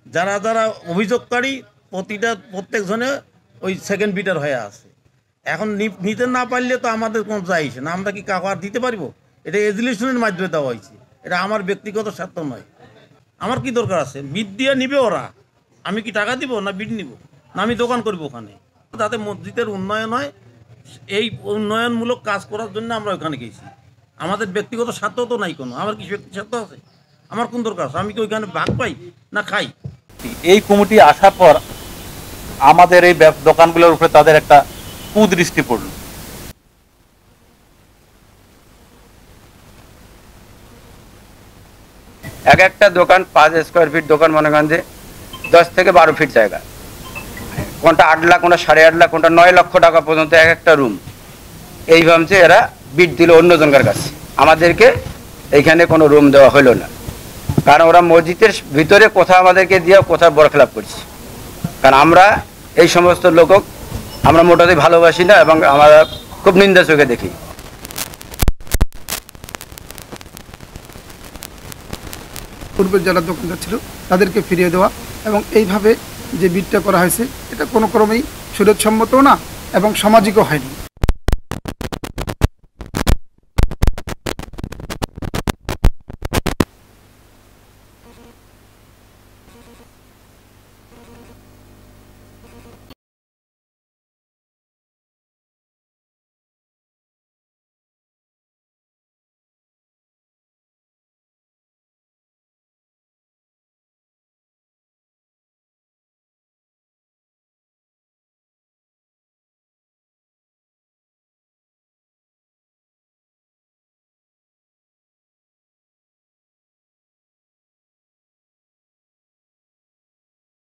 যারা যারা অভিযোগকারী প্রত্যেকজনে ওই সেকেন্ড বিটার হয়ে আছে। এখন নিতে না পারলে তো আমাদের কোনো যাইছে না, আমরা কি কাউকে আর দিতে পারবো? এটা রেজুলেশনের মাধ্যমে দেওয়া হয়েছে, এটা আমার ব্যক্তিগত স্বার্থ নয়। আমার কি দরকার আছে? বিট দিয়ে নিবে ওরা, আমি কি টাকা দিব না বিট নিব না আমি দোকান করবো ওখানে? যাতে মসজিদের উন্নয়ন হয়, এই উন্নয়নমূলক কাজ করার জন্য আমরা ওখানে গেছি। আমাদের ব্যক্তিগত স্বার্থ তো নাই কোনো। আমার কি ব্যক্তি স্বার্থ আছে? আমার কোন দরকার আছে? আমি কি ওইখানে ভাগ পাই না খাই? এই কমিটি আসার পর আমাদের এই দোকানগুলোর উপরে তাদের একটা কুদৃষ্টি পড়ল। এক একটা দোকান 5 স্কোয়ার ফিট দোকান, মনে করেন যে 10 থেকে 12 ফিট জায়গা, কোনটা 8 লাখ, কোনটা 8.5 লাখ, কোনটা 9 লক্ষ টাকা পর্যন্ত এক একটা রুম। এই ভাবছে এরা বিট দিল অন্যজনকার কাছে, আমাদেরকে এইখানে কোনো রুম দেওয়া হলো না। কারণ ওরা মসজিদের ভিতরে কোথাও আমাদেরকে দিয়ে কোথাও বরখেলাপ করছে। কারণ আমরা এই সমস্ত লোক আমরা মোটামুটি ভালোবাসি না এবং আমরা খুব নিন্দা চোখে দেখি। পূর্বের যারা দোকানদার ছিল তাদেরকে ফিরিয়ে দেওয়া এবং এইভাবে যে বিটটা করা হয়েছে এটা কোনো ক্রমেই সুরক্ষাসম্মতও না এবং সামাজিকও হয়নি।